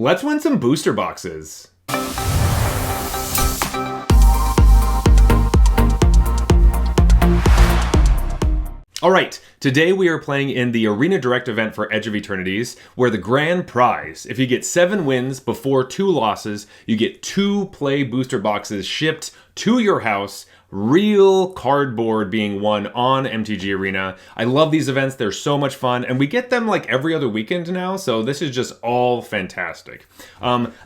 Let's win some booster boxes. All right, today we are playing in the Arena Direct event for Edge of Eternities, where the grand prize, if you get 7 wins before 2 losses, you get 2 play booster boxes shipped to your house, real cardboard being won on MTG Arena. I love these events, they're so much fun, and we get them like every other weekend now, so this is just all fantastic.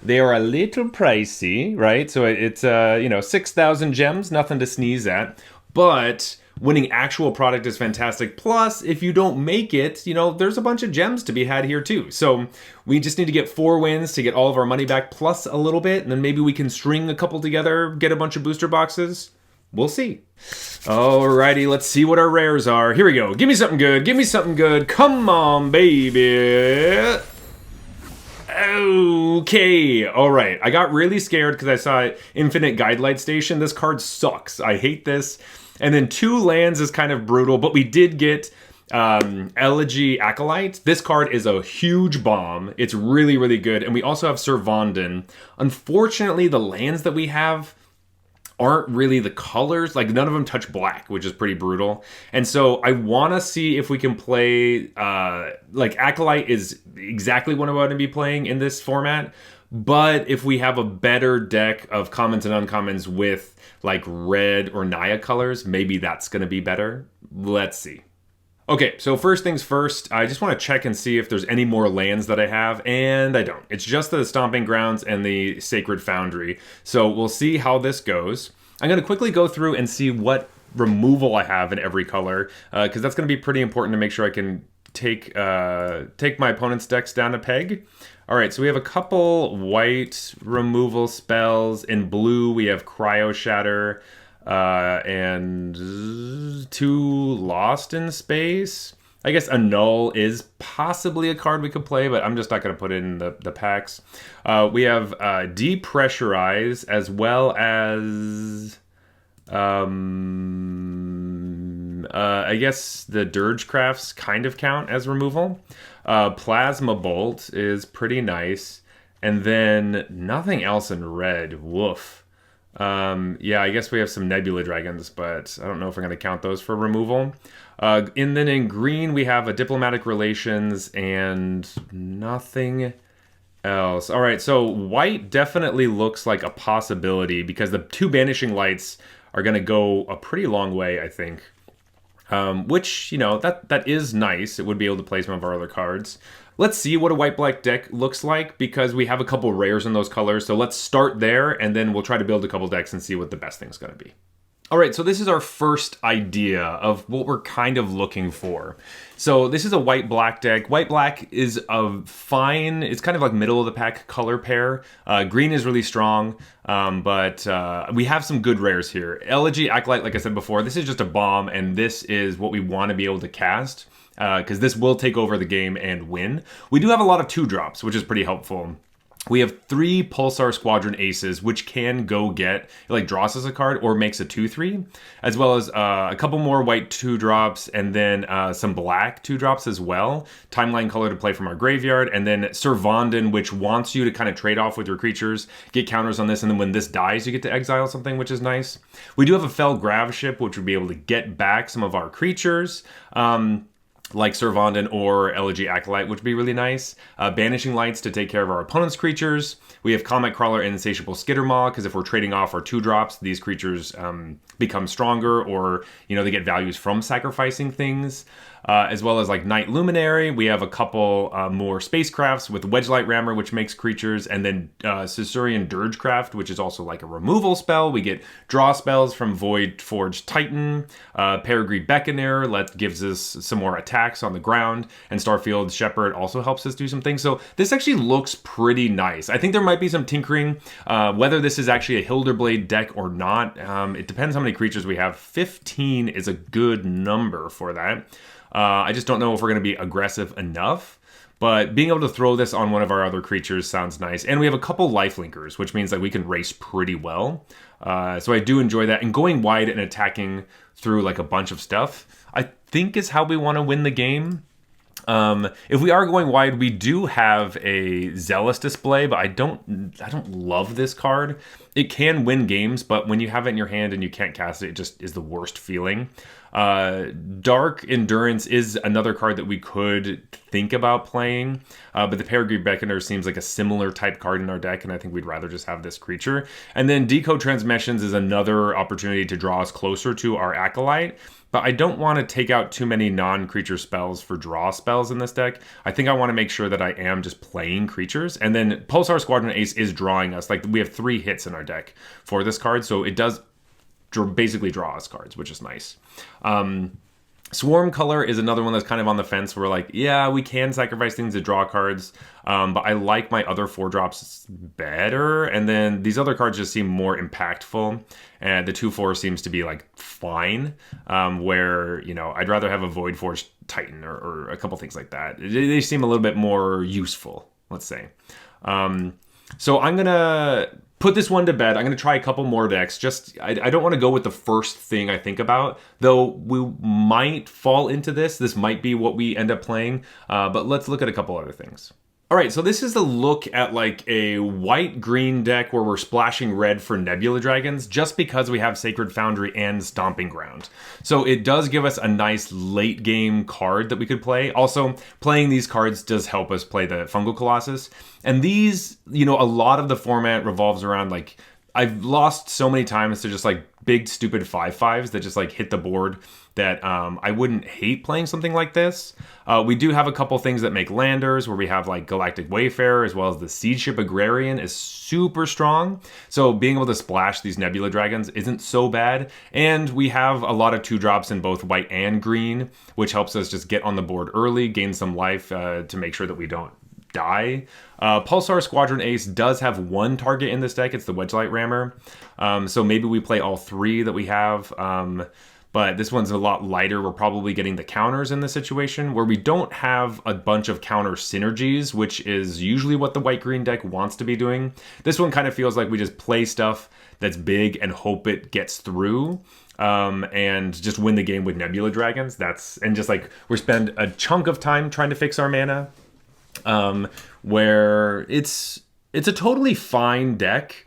They are a little pricey, right? So it's 6,000 gems, nothing to sneeze at, but winning actual product is fantastic. Plus, if you don't make it, there's a bunch of gems to be had here too. So we just need to get 4 wins to get all of our money back, plus a little bit, and then maybe we can string a couple together, get a bunch of booster boxes. We'll see. Alrighty, let's see what our rares are. Here we go. Give me something good. Give me something good. Come on, baby. Okay, alright. I got really scared because I saw Infinite Guidelight Station. This card sucks. I hate this. And then 2 lands is kind of brutal, but we did get Elegy Acolyte. This card is a huge bomb. It's really, really good. And we also have Servanden. Unfortunately, the lands that we have aren't really the colors. Like, none of them touch black, which is pretty brutal. And so I want to see if we can play... Acolyte is exactly what I want to be playing in this format. But if we have a better deck of commons and uncommons with like red or Naya colors, maybe that's going to be better. Let's see. Okay, so first things first, I just want to check and see if there's any more lands that I have, and I don't. It's just the Stomping Grounds and the Sacred Foundry. So we'll see how this goes. I'm going to quickly go through and see what removal I have in every color, because that's going to be pretty important to make sure I can take my opponent's decks down a peg. All right, so we have a couple white removal spells. In blue, we have Cryo Shatter and 2 Lost in Space. I guess Annul is possibly a card we could play, but I'm just not going to put it in the packs. We have Depressurize, as well as... I guess the Dirge Crafts kind of count as removal. Plasma Bolt is pretty nice. And then nothing else in red. Woof. Yeah, I guess we have some Nebula Dragons, but I don't know if I'm going to count those for removal. And then in green, we have a Diplomatic Relations and nothing else. All right, so white definitely looks like a possibility because the 2 Banishing Lights are going to go a pretty long way, I think. Which, that is nice. It would be able to play some of our other cards. Let's see what a white-black deck looks like, because we have a couple rares in those colors. So let's start there, and then we'll try to build a couple decks and see what the best thing's going to be. All right, so this is our first idea of what we're kind of looking for. So this is a white-black deck. White-black is a fine, it's kind of like middle-of-the-pack color pair. Green is really strong, but we have some good rares here. Elegy Acolyte, like I said before, this is just a bomb, and this is what we want to be able to cast, because this will take over the game and win. We do have a lot of 2-drops, which is pretty helpful. We have 3 Pulsar Squadron Aces, which can go get, draws us a card or makes a 2/3, as well as a couple more white 2-drops, and then some black 2-drops as well. Timeline color to play from our graveyard, and then Servanden, which wants you to kind of trade off with your creatures, get counters on this, and then when this dies, you get to exile something, which is nice. We do have a Fell Grav Ship, which would be able to get back some of our creatures. Like Servanden or Elegy Acolyte, which would be really nice. Banishing Lights to take care of our opponent's creatures. We have Comet Crawler and Insatiable Skittermaw, because if we're trading off our 2-drops, these creatures become stronger, or, they get values from sacrificing things. As well as Night Luminary. We have a couple more spacecrafts with Wedgelight Rammer, which makes creatures, and then Caesurian Dirgecraft, which is also a removal spell. We get draw spells from Void Forged Titan. Peregrine Beckoner gives us some more attacks on the ground, and Starfield Shepherd also helps us do some things. So this actually looks pretty nice. I think there might be some tinkering, whether this is actually a Hilderblade deck or not. It depends how many creatures we have. 15 is a good number for that. I just don't know if we're going to be aggressive enough, but being able to throw this on one of our other creatures sounds nice. And we have a couple Lifelinkers, which means that we can race pretty well. So I do enjoy that. And going wide and attacking through a bunch of stuff, I think is how we want to win the game. If we are going wide, we do have a Zealous display, but I don't love this card. It can win games, but when you have it in your hand and you can't cast it, it just is the worst feeling. Dark Endurance is another card that we could think about playing, but the Peregrine Beckoner seems like a similar type card in our deck, and I think we'd rather just have this creature. And then Decode Transmissions is another opportunity to draw us closer to our Acolyte, but I don't want to take out too many non-creature spells for draw spells in this deck. I think I want to make sure that I am just playing creatures. And then Pulsar Squadron Ace is drawing us. Like, we have 3 hits in our deck for this card, so it does basically draw us cards, which is nice. Swarm Color is another one that's kind of on the fence. We're like, yeah, we can sacrifice things to draw cards, but I like my other 4-drops better. And then these other cards just seem more impactful. And the 2/4 seems to be like fine, where, you know, I'd rather have a Void Forge Titan or a couple things like that. They seem a little bit more useful, let's say. So I'm going to put this one to bed. I'm going to try a couple more decks. I don't want to go with the first thing I think about, though we might fall into this. This might be what we end up playing, but let's look at a couple other things. All right, so this is the look at like a white-green deck where we're splashing red for Nebula Dragons just because we have Sacred Foundry and Stomping Ground. So it does give us a nice late-game card that we could play. Also, playing these cards does help us play the Fungal Colossus. And these, you know, a lot of the format revolves around like, I've lost so many times to just like big stupid 5/5s that just like hit the board that I wouldn't hate playing something like this. We do have a couple things that make landers where we have like Galactic Wayfarer as well as the Siege Ship Agrarian is super strong. So being able to splash these Nebula Dragons isn't so bad. And we have a lot of 2-drops in both white and green, which helps us just get on the board early, gain some life to make sure that we don't die. Pulsar Squadron Ace does have 1 target in this deck. It's the Wedgelight Rammer. So maybe we play all 3 that we have. But this one's a lot lighter. We're probably getting the counters in this situation where we don't have a bunch of counter synergies, which is usually what the white-green deck wants to be doing. This one kind of feels like we just play stuff that's big and hope it gets through. And just win the game with Nebula Dragons. And just like we spend a chunk of time trying to fix our mana. Where it's a totally fine deck.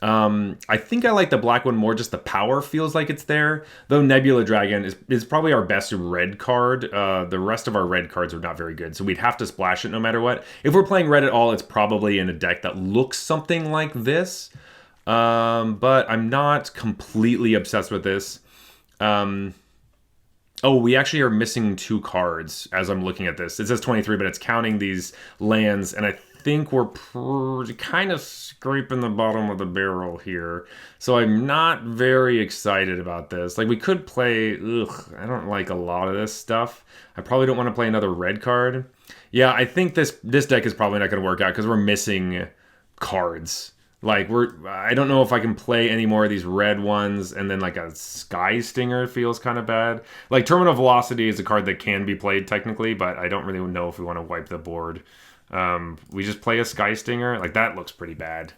I think I like the black one more, just the power feels like it's there. Though Nebula Dragon is probably our best red card. The rest of our red cards are not very good, so we'd have to splash it no matter what. If we're playing red at all, it's probably in a deck that looks something like this. But I'm not completely obsessed with this. Oh, we actually are missing 2 cards as I'm looking at this. It says 23, but it's counting these lands, and I think we're kind of scraping the bottom of the barrel here. So I'm not very excited about this. Like, we could play... I don't like a lot of this stuff. I probably don't want to play another red card. Yeah, I think this deck is probably not going to work out because we're missing cards. Like, I don't know if I can play any more of these red ones, and then like a Sky Stinger feels kind of bad. Like, Terminal Velocity is a card that can be played technically, but I don't really know if we want to wipe the board. We just play a Sky Stinger. Like, that looks pretty bad.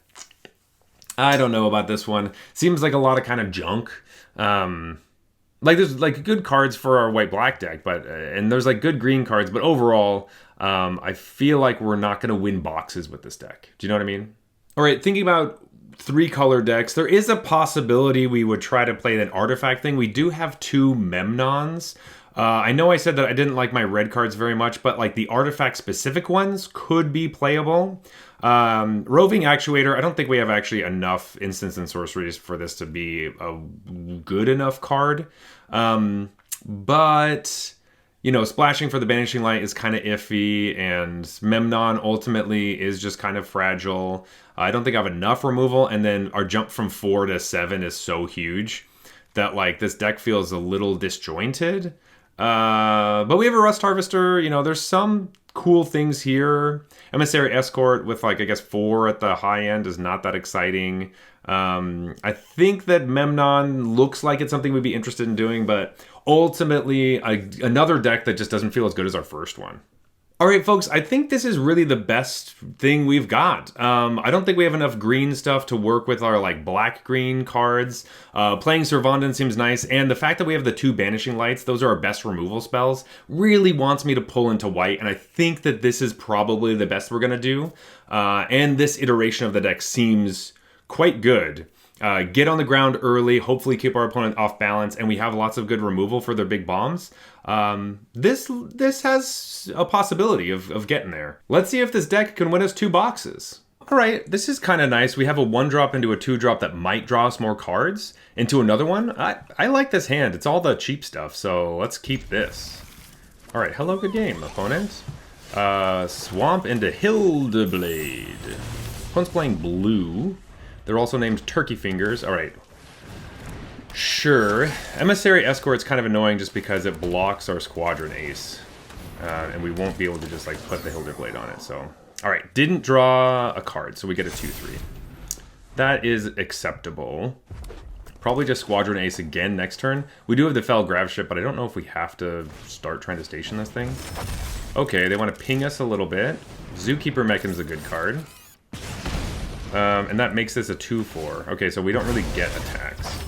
I don't know about this one. Seems like a lot of kind of junk. Like, there's like good cards for our white-black deck, but and there's like good green cards, but overall, I feel like we're not going to win boxes with this deck. Do you know what I mean? All right, thinking about 3-color decks, there is a possibility we would try to play an artifact thing. We do have 2 Memnons. I know I said that I didn't like my red cards very much, but like the artifact-specific ones could be playable. Roving Actuator, I don't think we have actually enough instants and sorceries for this to be a good enough card. But... you know, splashing for the Banishing Light is kind of iffy, and Memnon ultimately is just kind of fragile. I don't think I have enough removal, and then our jump from 4 to 7 is so huge that, like, this deck feels a little disjointed. But we have a Rust Harvester. You know, there's some cool things here. Emissary Escort with, like, I guess 4 at the high end is not that exciting. I think that Memnon looks like it's something we'd be interested in doing, but ultimately another deck that just doesn't feel as good as our first one. All right, folks, I think this is really the best thing we've got. I don't think we have enough green stuff to work with our like black-green cards. Playing Servandin seems nice, and the fact that we have the 2 Banishing Lights, those are our best removal spells, really wants me to pull into white, and I think that this is probably the best we're going to do. And this iteration of the deck seems quite good. Get on the ground early, hopefully keep our opponent off balance, and we have lots of good removal for their big bombs. This has a possibility of getting there. Let's see if this deck can win us 2 boxes. All right, this is kind of nice. We have a 1-drop into a 2-drop that might draw us more cards into another one. I like this hand. It's all the cheap stuff, so let's keep this. All right, hello, good game, opponent. Swamp into Hildeblade. Opponent's playing blue. They're also named Turkey Fingers. All right. Sure. Emissary Escort's kind of annoying just because it blocks our Squadron Ace. And we won't be able to just, like, put the Hilderblade on it, so... Alright, didn't draw a card, so we get a 2-3. That is acceptable. Probably just Squadron Ace again next turn. We do have the Fell Grav Ship, but I don't know if we have to start trying to station this thing. Okay, they want to ping us a little bit. Zookeeper Mechan's a good card. And that makes this a 2-4. Okay, so we don't really get attacks.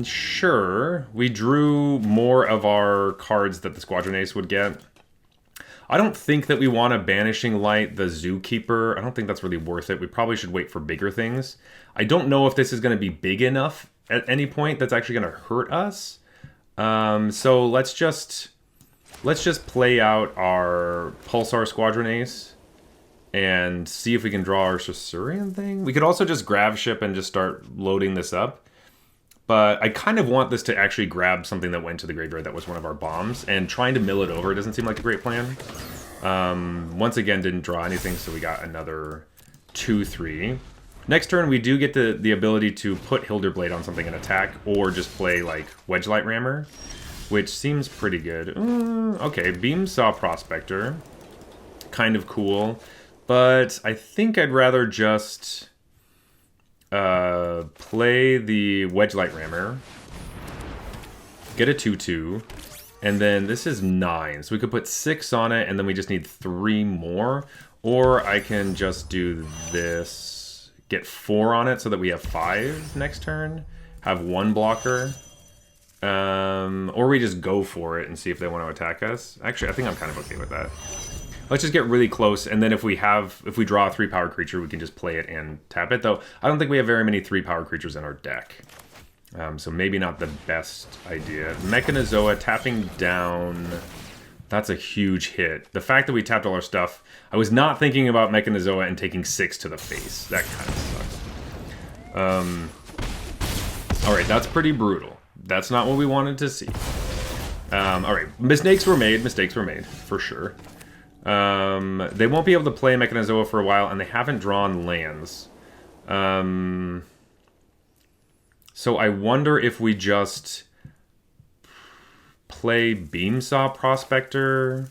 Sure. We drew more of our cards that the Squadron Ace would get. I don't think that we want to Banishing Light the Zookeeper. I don't think that's really worth it. We probably should wait for bigger things. I don't know if this is going to be big enough at any point that's actually going to hurt us. So let's just play out our Pulsar Squadron Ace and see if we can draw our Saurian thing. We could also just Grav Ship and just start loading this up. But I kind of want this to actually grab something that went to the graveyard that was one of our bombs, and trying to mill it over doesn't seem like a great plan. Once again, didn't draw anything, so we got another 2-3. Next turn, we do get the ability to put Hilderblade on something and attack, or just play, like, Wedgelight Rammer, which seems pretty good. Okay, Beamsaw Prospector. Kind of cool. But I think I'd rather just play the Wedgelight Rammer, get a 2-2, and then this is 9. So we could put 6 on it, and then we just need 3 more. Or I can just do this, get 4 on it so that we have 5 next turn, have 1 blocker. Or we just go for it and see if they want to attack us. Actually, I think I'm kind of okay with that. Let's just get really close, and then if we draw a 3-power creature, we can just play it and tap it. Though, I don't think we have very many 3-power creatures in our deck. So maybe not the best idea. Mechanizoa tapping down. That's a huge hit. The fact that we tapped all our stuff, I was not thinking about Mechanizoa and taking 6 to the face. That kind of sucks. Alright, that's pretty brutal. That's not what we wanted to see. Alright, mistakes were made, for sure. They won't be able to play Mechanizoa for a while, and they haven't drawn lands. So I wonder if we just play Beamsaw Prospector,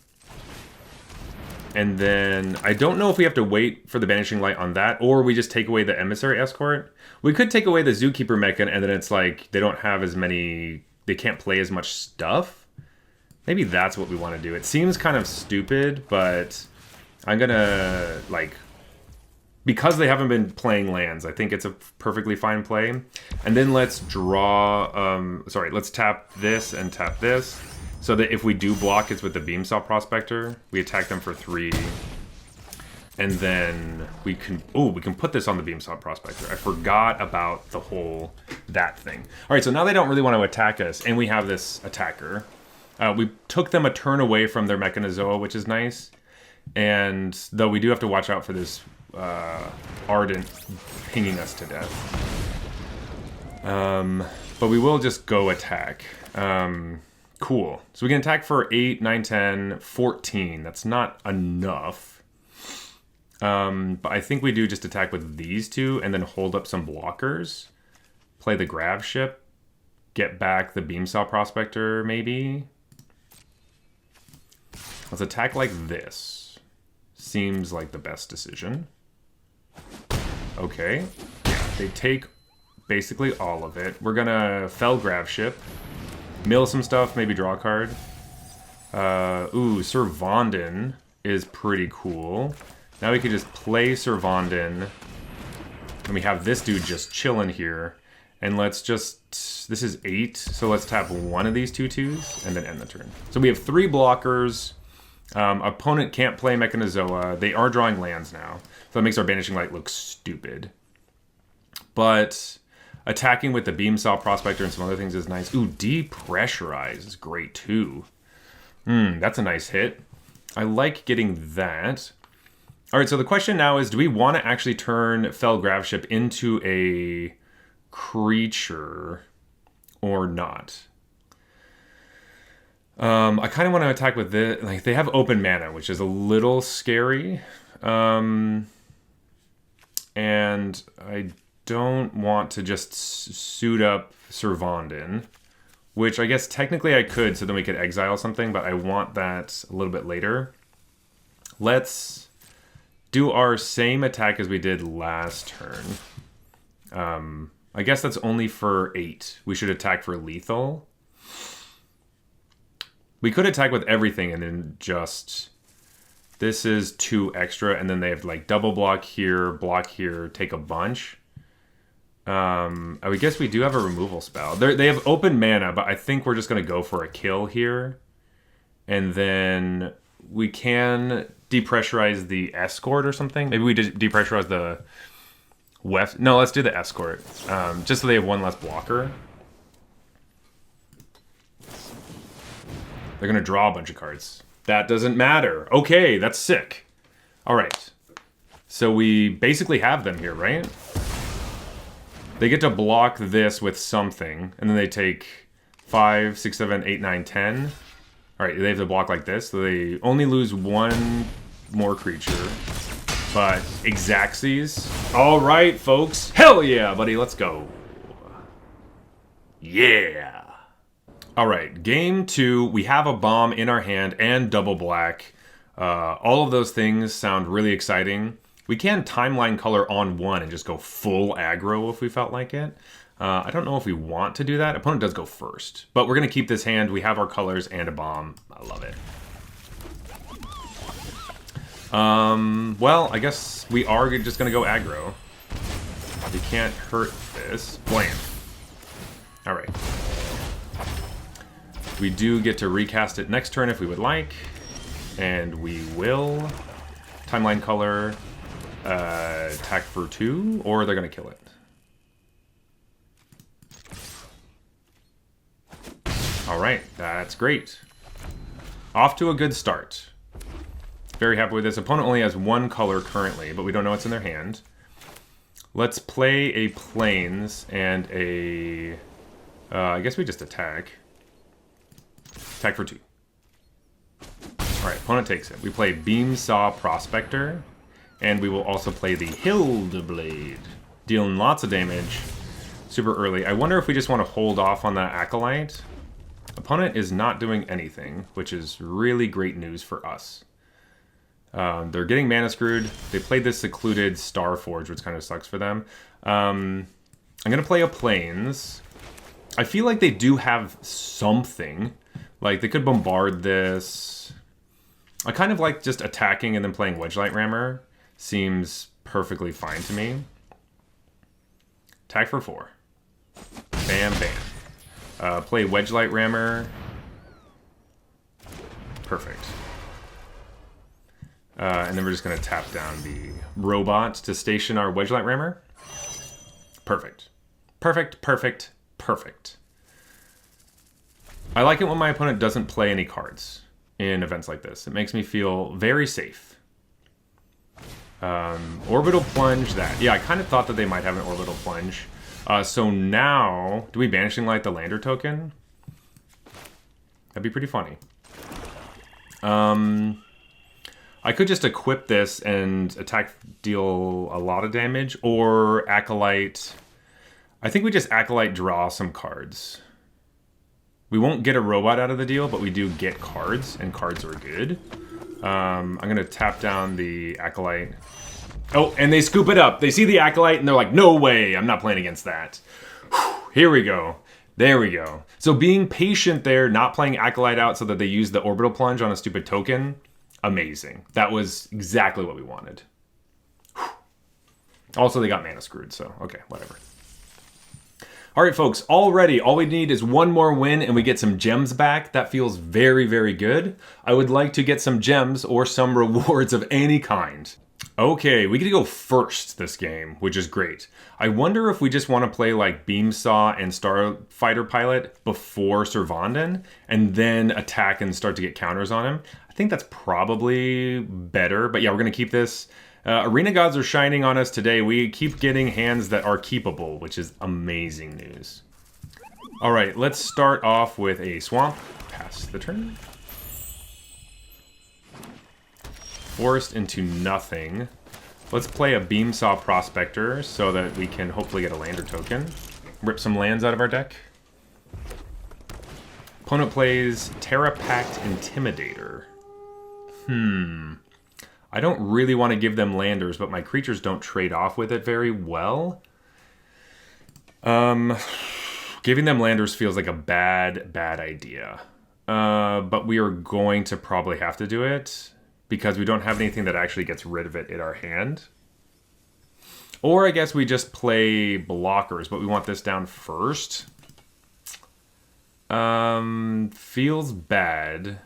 and then I don't know if we have to wait for the Banishing Light on that, or we just take away the Emissary Escort. We could take away the Zookeeper Mechan, and then it's like they don't have as many, they can't play as much stuff. Maybe that's what we want to do. It seems kind of stupid, but I'm gonna, like, because they haven't been playing lands, I think it's a perfectly fine play. And then let's draw, let's tap this and tap this, so that if we do block, it's with the Beamsaw Prospector. We attack them for 3. And then we can put this on the Beamsaw Prospector. I forgot about that thing. All right, so now they don't really want to attack us, and we have this attacker. We took them a turn away from their Mechanizoa, which is nice. And though we do have to watch out for this Ardent pinging us to death. But we will just go attack. Cool. So we can attack for 8, 9, 10, 14. That's not enough. But I think we do just attack with these 2 and then hold up some blockers. Play the Grav Ship. Get back the Beamsaw Prospector, maybe. Let's attack like this. Seems like the best decision. Okay. Yeah, they take basically all of it. We're gonna Fell Grav Ship. Mill some stuff, maybe draw a card. Ooh, Sir Vondon is pretty cool. Now we can just play Sir Vondon. And we have this dude just chilling here. And let's just... This is 8, so let's tap one of these 2/2s and then end the turn. So we have 3 blockers. Opponent can't play Mechanizoa. They are drawing lands now. So that makes our Banishing Light look stupid. But attacking with the Beam Saw Prospector and some other things is nice. Ooh, Depressurize is great too. That's a nice hit. I like getting that. All right, so the question now is, do we want to actually turn Fell Graveship into a creature or not? I kind of want to attack with this. Like, they have open mana, which is a little scary. And I don't want to just suit up Sir Vondon, which I guess technically I could, so then we could exile something, but I want that a little bit later. Let's do our same attack as we did last turn. I guess that's only for 8. We should attack for lethal. We could attack with everything and then just... This is 2 extra, and then they have like double block here, take a bunch. I guess we do have a removal spell. They have open mana, but I think we're just going to go for a kill here. And then we can depressurize the escort or something. Maybe we depressurize the weft. No, let's do the escort. Just so they have 1 less blocker. They're going to draw a bunch of cards. That doesn't matter. Okay, that's sick. All right. So we basically have them here, right? They get to block this with something, and then they take 5, 6, 7, 8, 9, 10. All right, they have to block like this, so they only lose 1 more creature. But Xaxes. All right, folks. Hell yeah, buddy. Let's go. Yeah. All right, game 2. We have a bomb in our hand and double black. All of those things sound really exciting. We can timeline color on 1 and just go full aggro if we felt like it. I don't know if we want to do that. Opponent does go first, but we're going to keep this hand. We have our colors and a bomb. I love it. Well, I guess we are just going to go aggro. We can't hurt this. Blam. All right. We do get to recast it next turn if we would like. And we will. Timeline color. Attack for 2, or they're going to kill it. All right, that's great. Off to a good start. Very happy with this. Opponent only has 1 color currently, but we don't know what's in their hand. Let's play a Plains and a... I guess we just attack. Attack for 2. All right, opponent takes it. We play Beam Saw Prospector, and we will also play the Hildeblade, dealing lots of damage super early. I wonder if we just want to hold off on that Acolyte. Opponent is not doing anything, which is really great news for us. They're getting mana screwed. They played this Secluded Starforge, which kind of sucks for them. I'm going to play a Plains. I feel like they do have something. Like, they could bombard this. I kind of like just attacking and then playing Wedgelight Rammer. Seems perfectly fine to me. Attack for 4. Bam, bam. Play Wedgelight Rammer. Perfect. And then we're just going to tap down the robot to station our Wedgelight Rammer. Perfect. Perfect, perfect, perfect. I like it when my opponent doesn't play any cards in events like this. It makes me feel very safe. Orbital Plunge that. Yeah, I kind of thought that they might have an Orbital Plunge. So now, do we Banishing Light the Lander token? That'd be pretty funny. I could just equip this and attack, deal a lot of damage, or Acolyte. I think we just Acolyte draw some cards. We won't get a robot out of the deal, but we do get cards, and cards are good. I'm going to tap down the Acolyte. Oh, and they scoop it up. They see the Acolyte, and they're like, no way, I'm not playing against that. Whew, here we go. There we go. So being patient there, not playing Acolyte out so that they use the Orbital Plunge on a stupid token, amazing. That was exactly what we wanted. Whew. Also, they got mana screwed, so okay, whatever. All right, folks, already all we need is one more win and we get some gems back. That feels very, very good. I would like to get some gems or some rewards of any kind. Okay, we get to go first this game, which is great. I wonder if we just want to play like Beamsaw and Starfighter Pilot before Servanden and then attack and start to get counters on him. I think that's probably better, but yeah, we're going to keep this. Arena Gods are shining on us today. We keep getting hands that are keepable, which is amazing news. All right, let's start off with a Swamp. Pass the turn. Forest into nothing. Let's play a Beamsaw Prospector so that we can hopefully get a lander token. Rip some lands out of our deck. Opponent plays Terra Pact Intimidator. I don't really want to give them landers, but my creatures don't trade off with it very well. Giving them landers feels like a bad idea. But we are going to probably have to do it, because we don't have anything that actually gets rid of it in our hand. Or I guess we just play blockers, but we want this down first. Feels bad.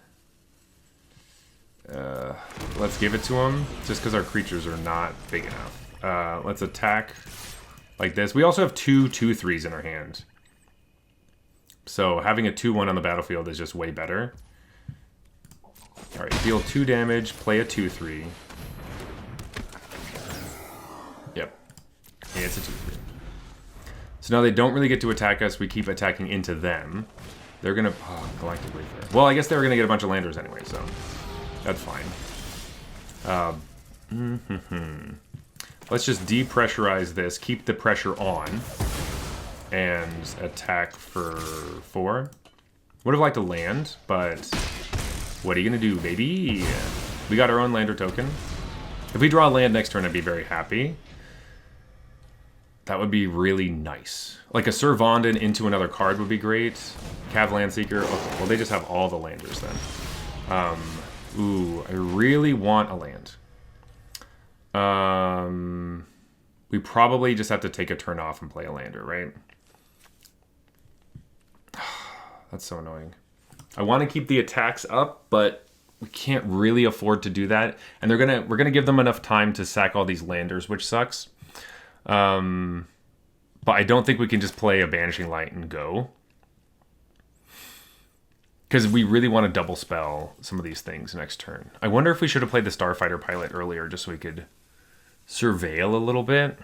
Let's give it to him, just because our creatures are not big enough. Let's attack like this. We also have two 2/3s in our hand. So having a 2/1 on the battlefield is just way better. Alright, deal 2 damage, play a 2/3. Yep. Yeah, it's a 2/3. So now they don't really get to attack us, we keep attacking into them. They're gonna... Oh, Galactic Wayfarer. Well, I guess they were gonna get a bunch of landers anyway, so... That's fine. Let's just depressurize this, keep the pressure on, and attack for 4. Would have liked to land, but... What are you going to do, baby? We got our own lander token. If we draw a land next turn, I'd be very happy. That would be really nice. Like a Servanden into another card would be great. Cavland Seeker. Okay, well, they just have all the landers then. Ooh, I really want a land. We probably just have to take a turn off and play a lander, right? That's so annoying. I want to keep the attacks up, but we can't really afford to do that. And we're gonna give them enough time to sack all these landers, which sucks. But I don't think we can just play a Banishing Light and go. Because we really want to double spell some of these things next turn. I wonder if we should have played the Starfighter Pilot earlier just so we could surveil a little bit.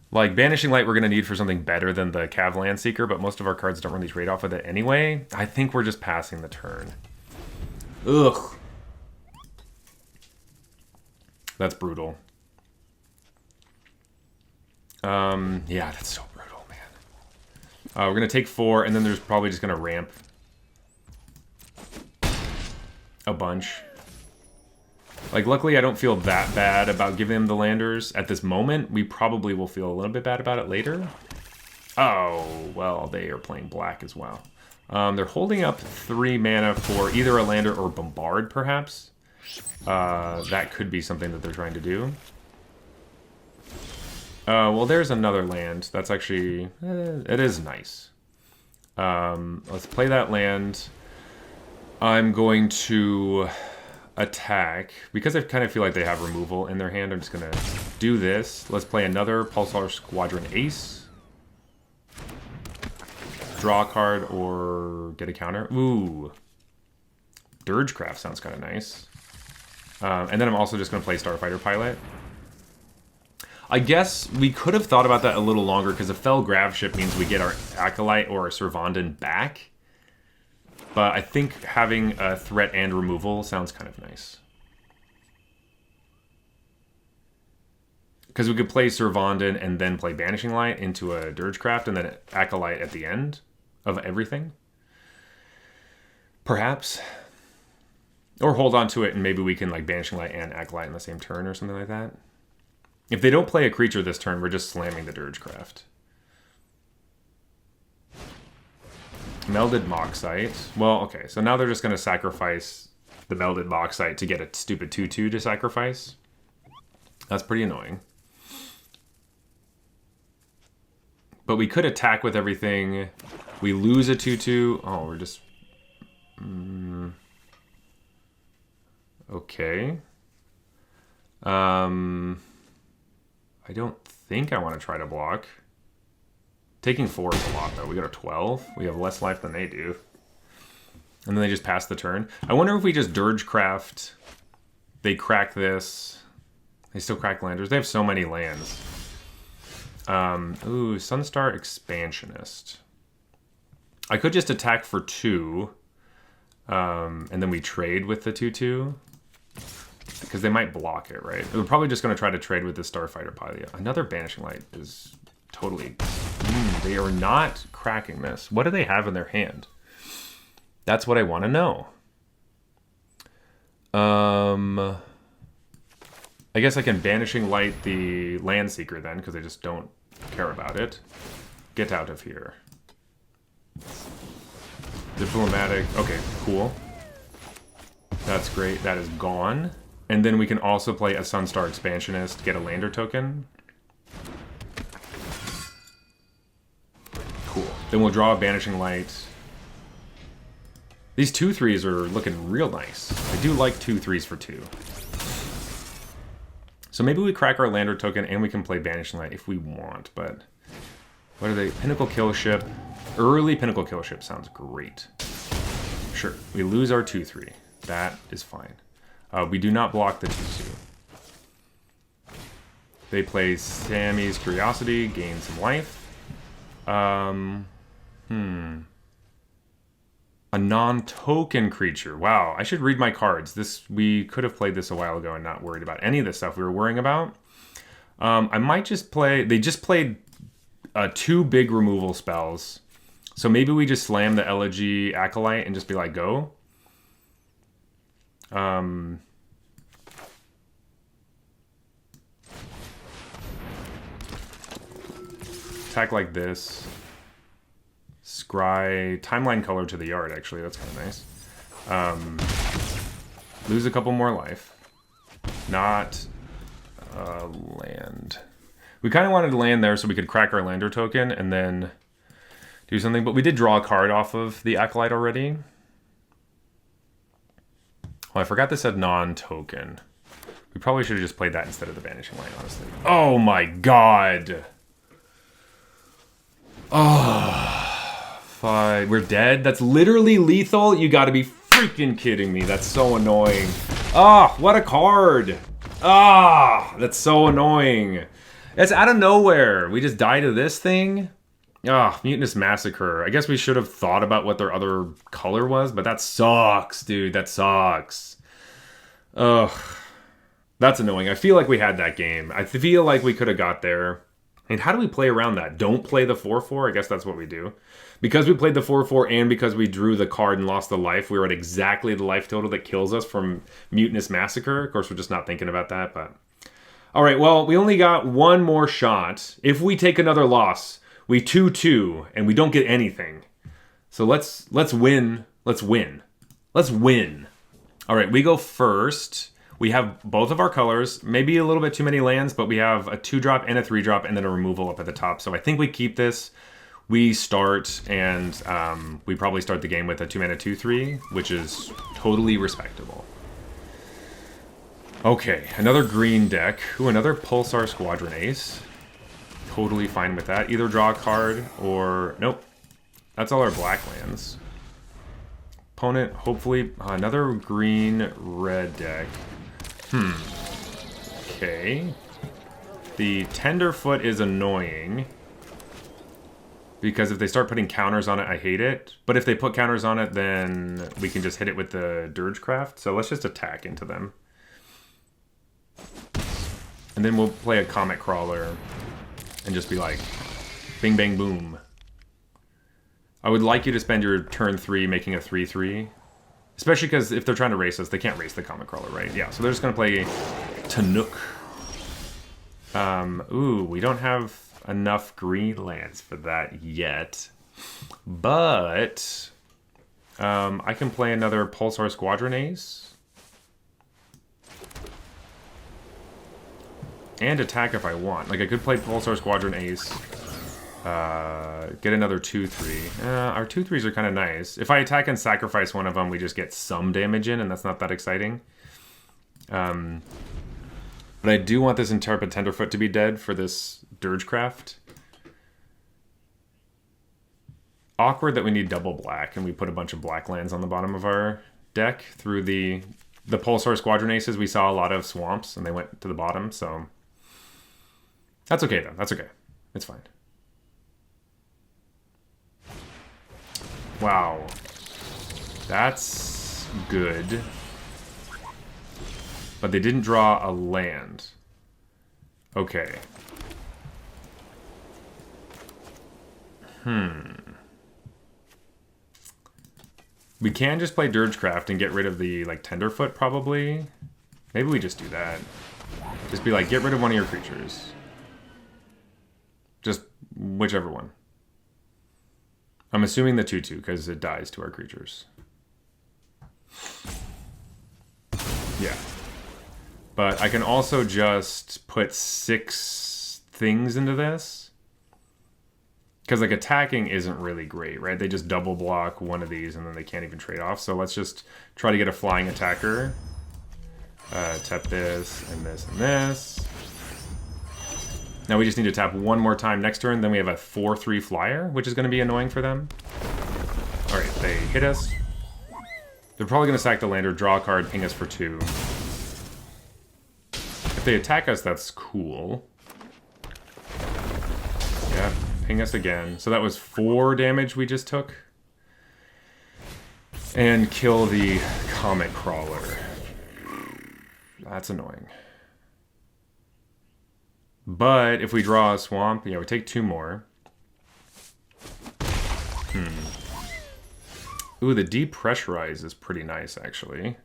Like, Banishing Light we're going to need for something better than the Cavland Seeker, but most of our cards don't really trade off with it anyway. I think we're just passing the turn. Ugh. That's brutal. Yeah, that's so brutal, man. We're going to take 4, and then there's probably just going to ramp a bunch. Like, luckily I don't feel that bad about giving them the landers at this moment. We probably will feel a little bit bad about it later. Oh, well, they are playing black as well. They're holding up 3 mana for either a lander or bombard, perhaps. That could be something that they're trying to do. Well, there's another land. That's actually... it is nice. Let's play that land. I'm going to attack. Because I kind of feel like they have removal in their hand, I'm just going to do this. Let's play another Pulsar Squadron Ace. Draw a card or get a counter. Ooh. Dirgecraft sounds kind of nice. And then I'm also just going to play Starfighter Pilot. I guess we could have thought about that a little longer, because a Fell Graveship means we get our Acolyte or our Servanden back. But I think having a threat and removal sounds kind of nice. Because we could play Servanden and then play Banishing Light into a Dirgecraft and then Acolyte at the end of everything. Perhaps. Or hold on to it and maybe we can like Banishing Light and Acolyte in the same turn or something like that. If they don't play a creature this turn, we're just slamming the Dirgecraft. Melded Moxite. Well, okay, so now they're just going to sacrifice the Melded Moxite to get a stupid 2/2 to sacrifice. That's pretty annoying. But we could attack with everything. We lose a 2/2. Oh, we're just... Okay. I don't think I want to try to block. Taking 4 is a lot, though. We got a 12. We have less life than they do. And then they just pass the turn. I wonder if we just Dirgecraft. They crack this. They still crack landers. They have so many lands. Ooh, Sunstar Expansionist. I could just attack for 2. And then we trade with the 2/2. Because they might block it, right? We're probably just going to try to trade with the Starfighter Pilot. Another Banishing Light is totally... they are not cracking this. What do they have in their hand? That's what I want to know. I guess I can Banishing Light the Land Seeker then, because I just don't care about it. Get out of here. Diplomatic. Okay, cool. That's great. That is gone. And then we can also play a Sunstar Expansionist, get a lander token. Cool. Then we'll draw a Banishing Light. These 2/3s are looking real nice. I do like 2/3s for 2. So maybe we crack our lander token and we can play Banishing Light if we want, but... What are they? Pinnacle Kill Ship. Early Pinnacle Kill Ship sounds great. Sure. We lose our 2/3. That is fine. We do not block the 2/2. They play Sammy's Curiosity, gain some life. A non-token creature. Wow, I should read my cards. We could have played this a while ago and not worried about any of the stuff we were worrying about. I might just play... They just played 2 big removal spells. So maybe we just slam the Elegy Acolyte and just be like, go. Attack like this. Scry Timeline Color to the yard, actually. That's kind of nice. Lose a couple more life. Not land. We kind of wanted to land there so we could crack our lander token and then do something. But we did draw a card off of the Acolyte already. Well, I forgot this said non-token. We probably should have just played that instead of the Banishing Light, honestly. Oh my god! Oh, fine. We're dead? That's literally lethal? You gotta be freaking kidding me. That's so annoying. Ah, what a card! Ah, that's so annoying. It's out of nowhere. We just die to this thing? Ah, Mutinous Massacre. I guess we should have thought about what their other color was, but that sucks, dude. That sucks. Ugh. That's annoying. I feel like we had that game. I feel like we could have got there. And how do we play around that? Don't play the 4/4? I guess that's what we do. Because we played the 4/4 and because we drew the card and lost the life, we were at exactly the life total that kills us from Mutinous Massacre. Of course, we're just not thinking about that, but... Alright, well, we only got one more shot. If we take another loss, we 2-2, and we don't get anything. So let's win. Let's win. Let's win. Alright, we go first. We have both of our colors, maybe a little bit too many lands, but we have a 2-drop and a 3-drop and then a removal up at the top. So I think we keep this. We start, and we probably start the game with a 2-mana 2/3, which is totally respectable. Okay, another green deck. Ooh, another Pulsar Squadron Ace. Totally fine with that. Either draw a card or... Nope. That's all our black lands. Opponent, hopefully... another green-red deck. Okay. The Tenderfoot is annoying. Because if they start putting counters on it, I hate it. But if they put counters on it, then we can just hit it with the Dirgecraft. So let's just attack into them. And then we'll play a Comet Crawler and just be like, bing, bang, boom. I would like you to spend your turn 3 making a 3/3. Especially because if they're trying to race us, they can't race the Comet Crawler, right? Yeah, so they're just going to play Tanuk. Ooh, we don't have enough green lands for that yet. But I can play another Pulsar Squadron Ace. And attack if I want. Like, I could play Pulsar Squadron Ace. Get another 2-3. Our 2-3s are kind of nice. If I attack and sacrifice one of them, we just get some damage in, and that's not that exciting. But I do want this Intrepid Tenderfoot to be dead for this Dirgecraft. Awkward that we need double black, and we put a bunch of black lands on the bottom of our deck through the Pulsar Squadron Aces. We saw a lot of swamps, and they went to the bottom, so... That's okay, though. That's okay. It's fine. Wow. That's good. But they didn't draw a land. Okay. We can just play Dirgecraft and get rid of the, like, Tenderfoot, probably. Maybe we just do that. Just be like, get rid of one of your creatures. Just whichever one. I'm assuming the 2-2, because it dies to our creatures. Yeah. But I can also just put 6 things into this. Because, like, attacking isn't really great, right? They just double block one of these, and then they can't even trade off. So let's just try to get a flying attacker. Tap this, and this, and this. Now we just need to tap one more time next turn. Then we have a 4-3 flyer, which is going to be annoying for them. Alright, they hit us. They're probably going to sack the land or draw a card, ping us for 2. If they attack us, that's cool. Yeah, ping us again. So that was 4 damage we just took. And kill the Comet Crawler. That's annoying. But if we draw a swamp, yeah, we take 2 more. Ooh, the Depressurize is pretty nice, actually.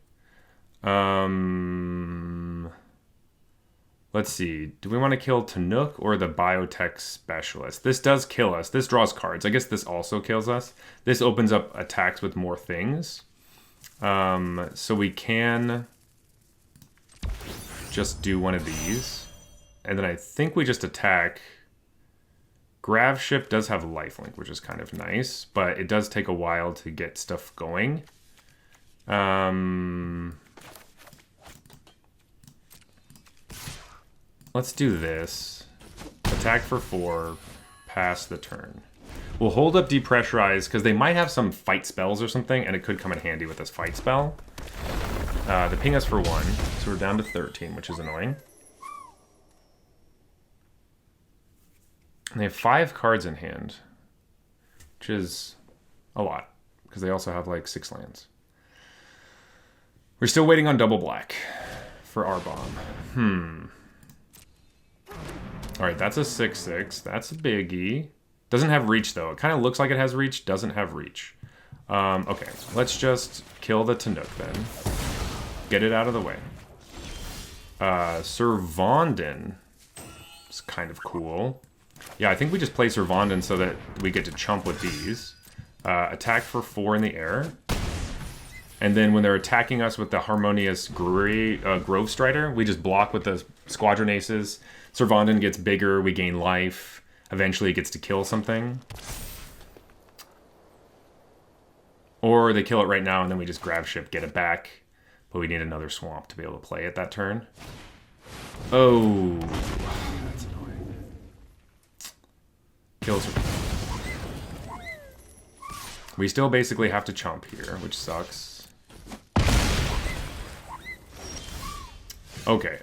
Let's see. Do we want to kill Tanook or the Biotech Specialist? This does kill us. This draws cards. I guess this also kills us. This opens up attacks with more things. So we can just do one of these. And then I think we just attack. Gravship does have lifelink, which is kind of nice, but it does take a while to get stuff going. Let's do this. Attack for 4, pass the turn. We'll hold up Depressurize, because they might have some fight spells or something, and it could come in handy with this fight spell. They ping us for 1, so we're down to 13, which is annoying. And they have 5 cards in hand, which is a lot, because they also have like 6 lands. We're still waiting on double black for our bomb. Alright, that's a 6/6. That's a biggie. Doesn't have reach, though. It kind of looks like it has reach, doesn't have reach. Okay, let's just kill the Tanook, then. Get it out of the way. Servanden is kind of cool. Yeah, I think we just play Servanden so that we get to chump with these. Attack for 4 in the air. And then when they're attacking us with the Harmonious Grove Strider, we just block with the Squadron Aces. Servanden gets bigger, we gain life. Eventually it gets to kill something. Or they kill it right now and then we just grab ship, get it back. But we need another swamp to be able to play it that turn. Oh, that's annoying. Kills her. We still basically have to chump here, which sucks. Okay.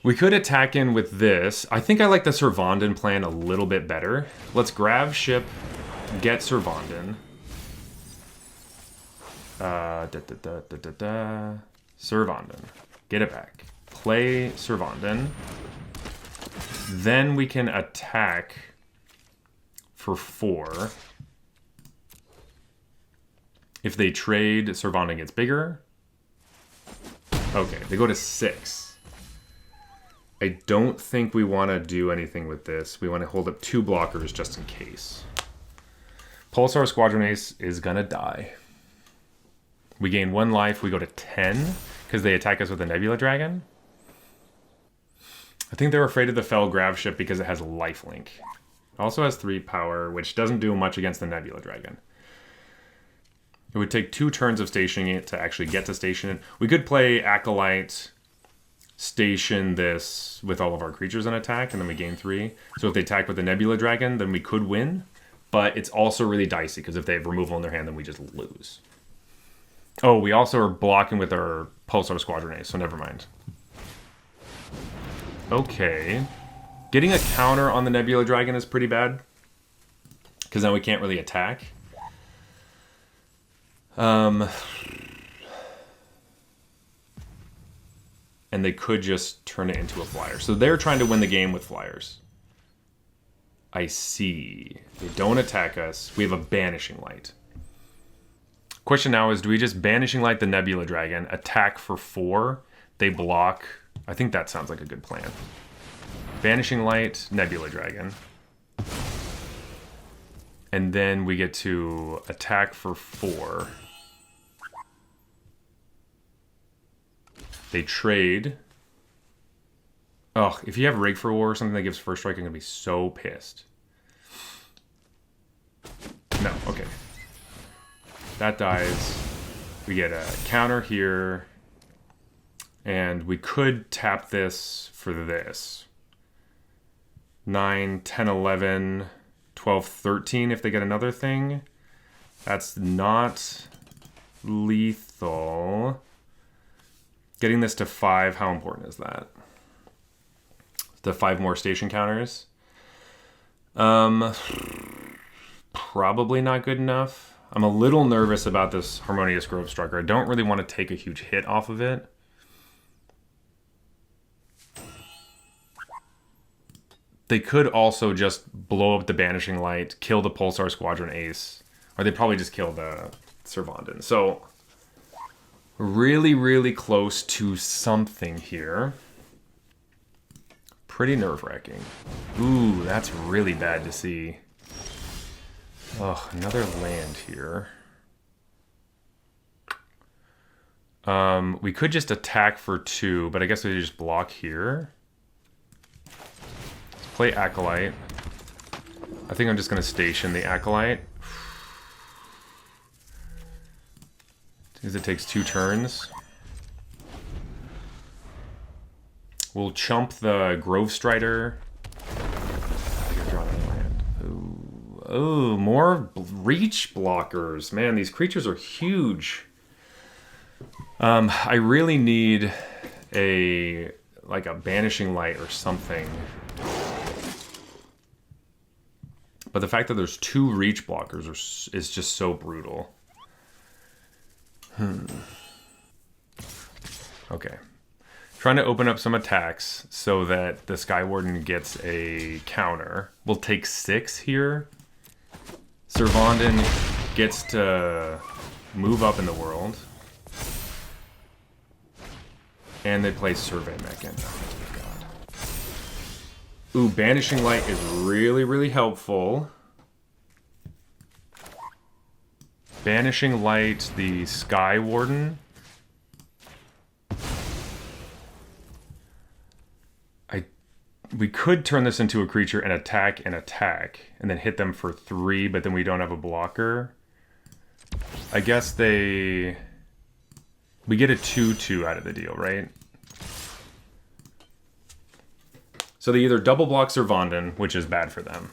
We could attack in with this. I think I like the Servanden plan a little bit better. Let's grab ship, get Servanden. Servanden. Get it back. Play Servanden. Then we can attack for 4. If they trade, Servanden gets bigger. Okay, they go to 6. I don't think we want to do anything with this. We want to hold up 2 blockers just in case. Pulsar Squadron Ace is going to die. We gain 1 life. We go to 10 because they attack us with a Nebula Dragon. I think they're afraid of the Fell Grav Ship because it has lifelink. It also has 3 power, which doesn't do much against the Nebula Dragon. It would take 2 turns of stationing it to actually get to station it. We could play Acolyte, station this with all of our creatures on attack, and then we gain 3. So if they attack with the Nebula Dragon, then we could win. But it's also really dicey, because if they have removal in their hand, then we just lose. Oh, we also are blocking with our Pulsar Squadron Ace, so never mind. Okay. Getting a counter on the Nebula Dragon is pretty bad, because then we can't really attack. And they could just turn it into a flyer. So they're trying to win the game with flyers. I see. They don't attack us. We have a Banishing Light. Question now is, do we just Banishing Light the Nebula Dragon, attack for 4, they block? I think that sounds like a good plan. Banishing Light, Nebula Dragon. And then we get to attack for 4. They trade. Oh, if you have Rig for War or something that gives first strike, I'm going to be so pissed. No, okay. That dies. We get a counter here. And we could tap this for this. 9, 10, 11, 12, 13 if they get another thing. That's not lethal. Getting this to 5, how important is that? The 5 more station counters. Probably not good enough. I'm a little nervous about this Harmonious Grove Strucker. I don't really want to take a huge hit off of it. They could also just blow up the Banishing Light, kill the Pulsar Squadron Ace, or they probably just kill the Servandin. So, really, really close to something here. Pretty nerve-wracking. Ooh, that's really bad to see. Ugh, another land here. We could just attack for 2, but I guess we just block here. Let's play Acolyte. I think I'm just going to station the Acolyte. Because it takes 2 turns. We'll chump the Grove Strider. Oh, more reach blockers. Man, these creatures are huge. I really need a Banishing Light or something. But the fact that there's 2 reach blockers is just so brutal. Okay. Trying to open up some attacks so that the Sky Warden gets a counter. We'll take 6 here. Servandin gets to move up in the world. And they play Survey Mech in. Oh, God. Ooh, Banishing Light is really, really helpful. Banishing Light the Sky Warden. We could turn this into a creature and attack, and then hit them for 3, but then we don't have a blocker. I guess we get a 2/2 out of the deal, right? So they either double block Servandin, which is bad for them,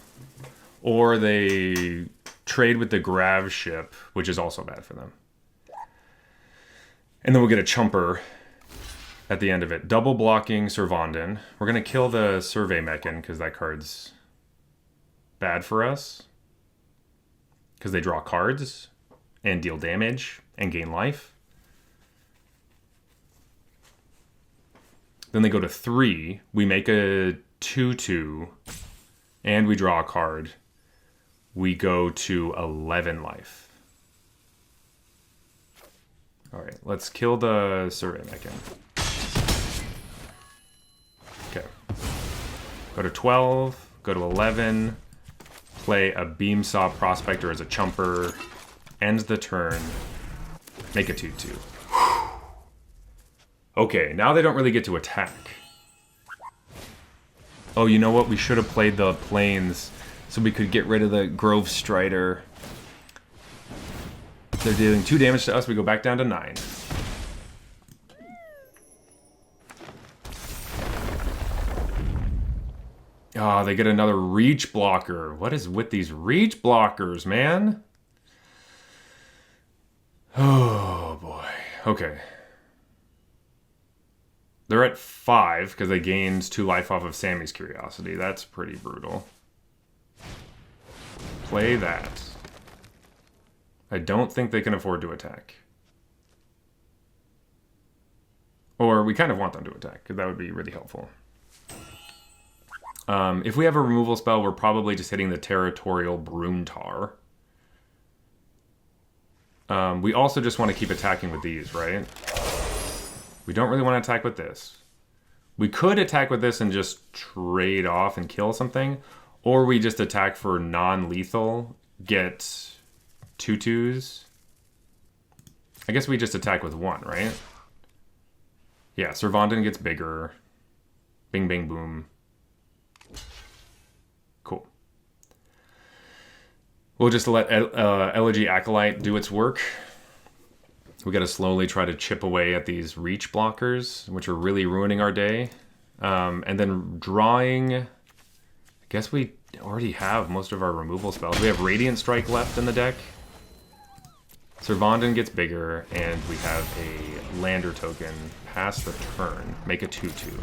or they trade with the Grav Ship, which is also bad for them. And then we'll get a Chumper at the end of it. Double blocking Servandin. We're going to kill the Survey Mechan because that card's bad for us. Because they draw cards and deal damage and gain life. Then they go to 3. We make a 2/2 and we draw a card. We go to 11 life. Alright, let's kill the Survey Mechan. Go to 12, go to 11, play a Beamsaw Prospector as a chumper, end the turn, make a 2/2. Okay, now they don't really get to attack. Oh, you know what? We should have played the Plains so we could get rid of the Grove Strider. They're dealing 2 damage to us, we go back down to 9. Oh, they get another reach blocker. What is with these reach blockers, man? Oh, boy. Okay. They're at 5 because they gained 2 life off of Sammy's Curiosity. That's pretty brutal. Play that. I don't think they can afford to attack. Or we kind of want them to attack, because that would be really helpful. If we have a removal spell, we're probably just hitting the Territorial Broomtar. We also just want to keep attacking with these, right? We don't really want to attack with this. We could attack with this and just trade off and kill something. Or we just attack for non-lethal, get 2/2s. I guess we just attack with 1, right? Yeah, Servandin gets bigger. Bing, bang, boom. Cool. We'll just let Elegy Acolyte do its work. We gotta slowly try to chip away at these reach blockers, which are really ruining our day. And then drawing... I guess we already have most of our removal spells. We have Radiant Strike left in the deck. Servandin gets bigger, and we have a Lander token pass the turn. Make a 2/2.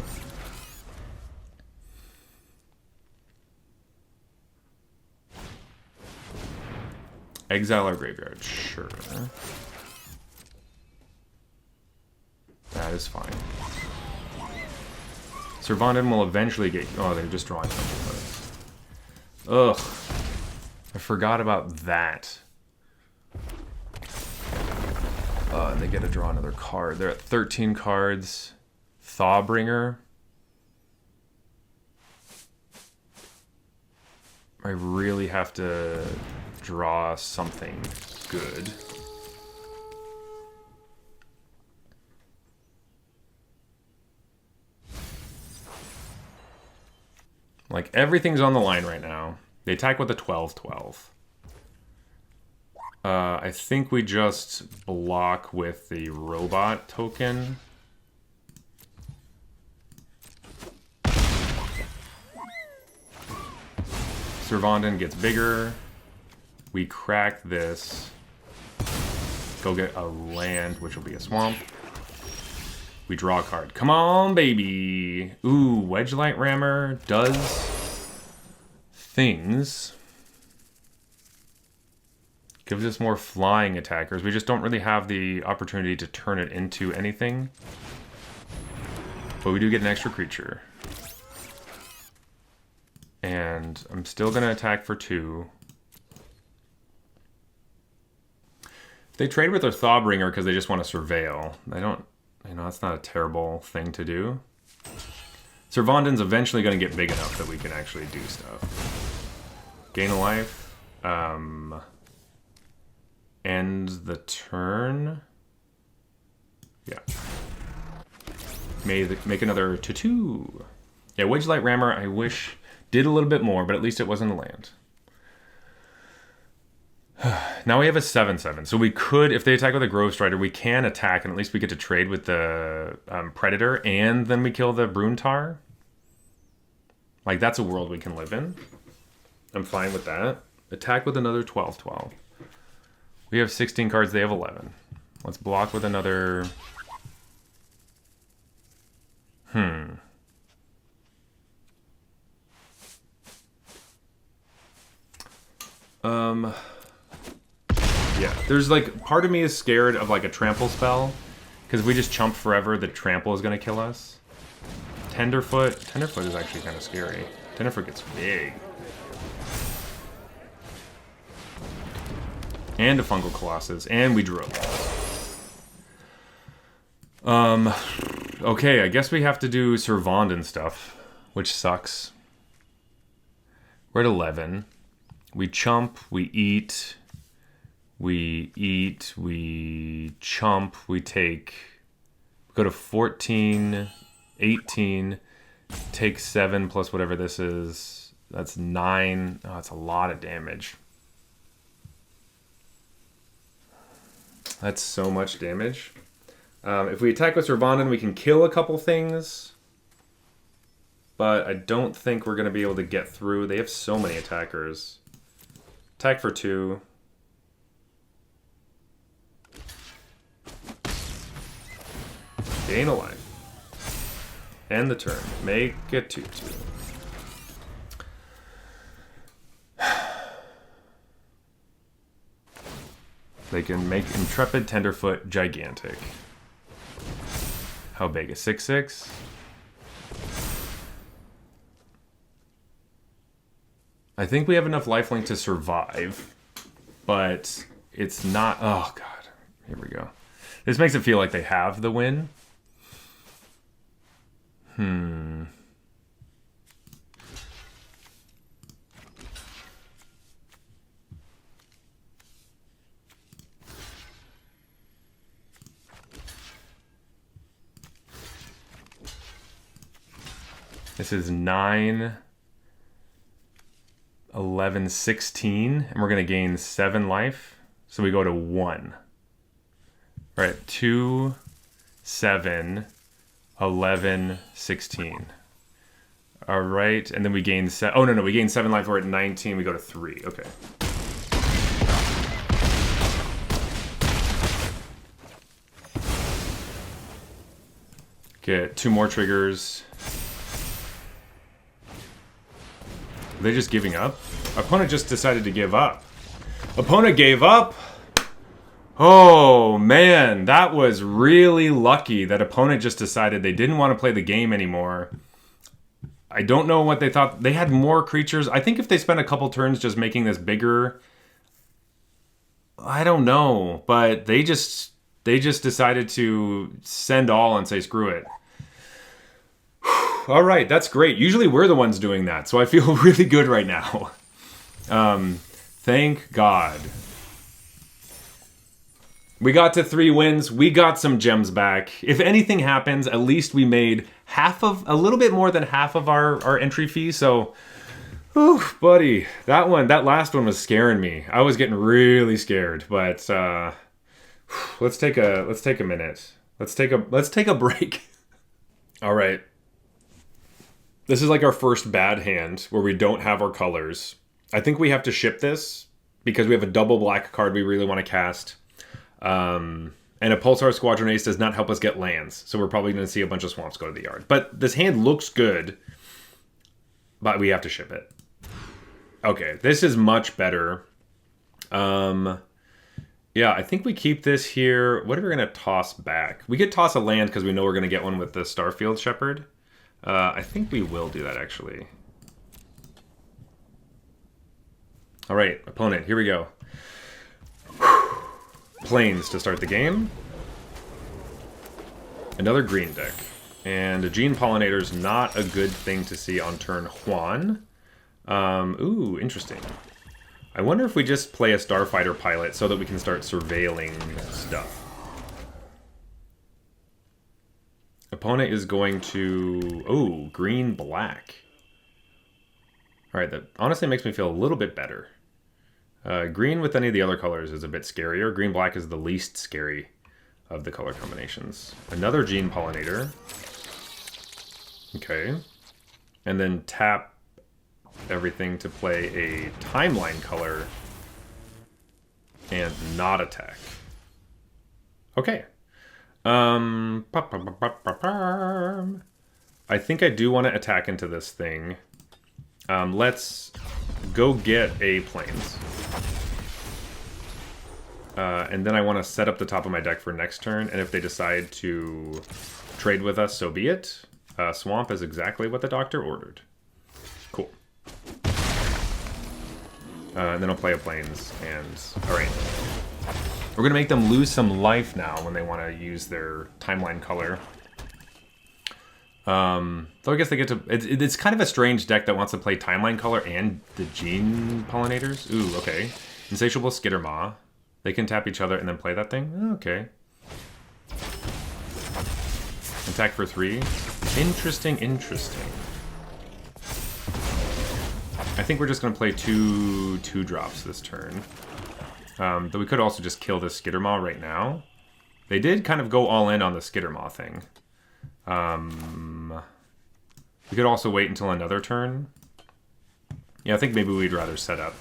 Exile our graveyard, sure. That is fine. Servandin will eventually get... Oh, they're just drawing something. Ugh. I forgot about that. And they get to draw another card. They're at 13 cards. Thawbringer. I really have to draw something good. Like, everything's on the line right now. They attack with a 12/12. I think we just block with the robot token. Servandin gets bigger. We crack this. Go get a land, which will be a swamp. We draw a card. Come on, baby! Ooh, Wedgelight Rammer does things. Gives us more flying attackers. We just don't really have the opportunity to turn it into anything. But we do get an extra creature. And I'm still going to attack for 2. They trade with their Thawbringer because they just want to surveil. I don't... You know, that's not a terrible thing to do. Servandin's eventually going to get big enough that we can actually do stuff. Gain a life. End the turn. Yeah. Make another 2/2. Yeah, Wedgelight Rammer, I wish, did a little bit more, but at least it wasn't a land. Now we have a 7/7, so we could, if they attack with a Grove Strider, we can attack, and at least we get to trade with the Predator, and then we kill the Broomtar. Like, that's a world we can live in. I'm fine with that. Attack with another 12/12. We have 16 cards, they have 11. Let's block with another... Yeah, there's like, part of me is scared of like a trample spell, because if we just chump forever, the trample is going to kill us. Tenderfoot. Tenderfoot is actually kind of scary. Tenderfoot gets big. And a Fungal Colossus, and we drew up. Okay, I guess we have to do Servandin stuff, which sucks. We're at 11. We chump, we eat, we chump, we take, go to 14, 18, take 7 plus whatever this is. That's 9. Oh, that's a lot of damage. That's so much damage. If we attack with Servandin, we can kill a couple things. But I don't think we're going to be able to get through. They have so many attackers. Attack for 2. Gain a life. End the turn. Make it 2/2. They can make Intrepid Tenderfoot gigantic. How big? A 6/6? I think we have enough lifelink to survive, but it's not... Oh, God. Here we go. This makes it feel like they have the win. This is 9, 11, 16, and we're going to gain 7 life. So we go to 1. All right, 2, 7, 11, 16. All right, and then we gain 7. Oh, no, we gain 7 life. We're at 19. We go to 3. Okay. Get 2 more triggers. Are they just giving up? Opponent just decided to give up. Opponent gave up? Oh, man. That was really lucky that opponent just decided they didn't want to play the game anymore. I don't know what they thought. They had more creatures. I think if they spent a couple turns just making this bigger... I don't know. But they just decided to send all and say screw it. All right, that's great. Usually we're the ones doing that, so I feel really good right now. Thank God. We got to 3 wins. We got some gems back. If anything happens, at least we made a little bit more than half of our entry fee. So, whew, buddy, that last one was scaring me. I was getting really scared. But let's take a minute. Let's take a break. All right. This is like our first bad hand where we don't have our colors. I think we have to ship this because we have a double black card we really want to cast. And a Pulsar Squadron Ace does not help us get lands. So we're probably going to see a bunch of swamps go to the yard. But this hand looks good. But we have to ship it. Okay, this is much better. Yeah, I think we keep this here. What are we going to toss back? We could toss a land because we know we're going to get one with the Starfield Shepherd. I think we will do that, actually. All right, opponent, here we go. Plains to start the game. Another green deck. And a Gene Pollinator's not a good thing to see on turn 1. Ooh, interesting. I wonder if we just play a Starfighter pilot so that we can start surveilling stuff. Opponent is going to... Oh, green-black. Alright, that honestly makes me feel a little bit better. Green with any of the other colors is a bit scarier. Green-black is the least scary of the color combinations. Another Gene Pollinator. Okay. And then tap everything to play a timeline color and not attack. Okay. I think I do want to attack into this thing. Let's go get a Plains. And then I want to set up the top of my deck for next turn, and if they decide to trade with us, so be it. Swamp is exactly what the doctor ordered. Cool. And then I'll play a Plains, and... Alright. We're going to make them lose some life now when they want to use their timeline color. So I guess they get to... It's kind of a strange deck that wants to play Timeline Color and the Gene Pollinators. Ooh, okay. Insatiable Skittermaw. They can tap each other and then play that thing? Okay. Attack for 3. Interesting, interesting. I think we're just going to play two drops this turn. But we could also just kill this Skittermaw right now. They did kind of go all in on the Skittermaw thing. We could also wait until another turn. Yeah, I think maybe we'd rather set up.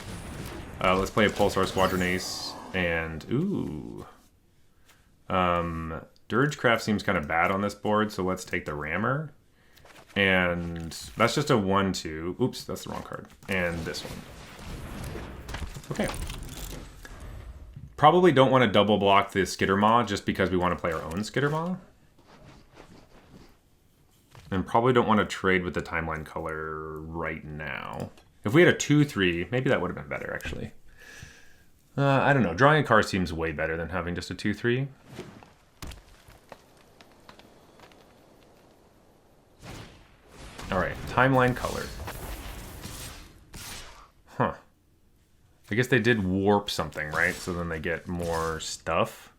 Let's play a Pulsar Squadron Ace. And, ooh. Dirgecraft seems kind of bad on this board, so let's take the Rammer. And that's just a 1-2. Oops, that's the wrong card. And this one. Okay. Probably don't want to double block the Skittermaw just because we want to play our own Skittermaw. And probably don't want to trade with the Timeline Color right now. If we had a 2-3, maybe that would have been better, actually. I don't know. Drawing a card seems way better than having just a 2-3. Alright, Timeline Color. Huh. I guess they did warp something, right? So then they get more stuff.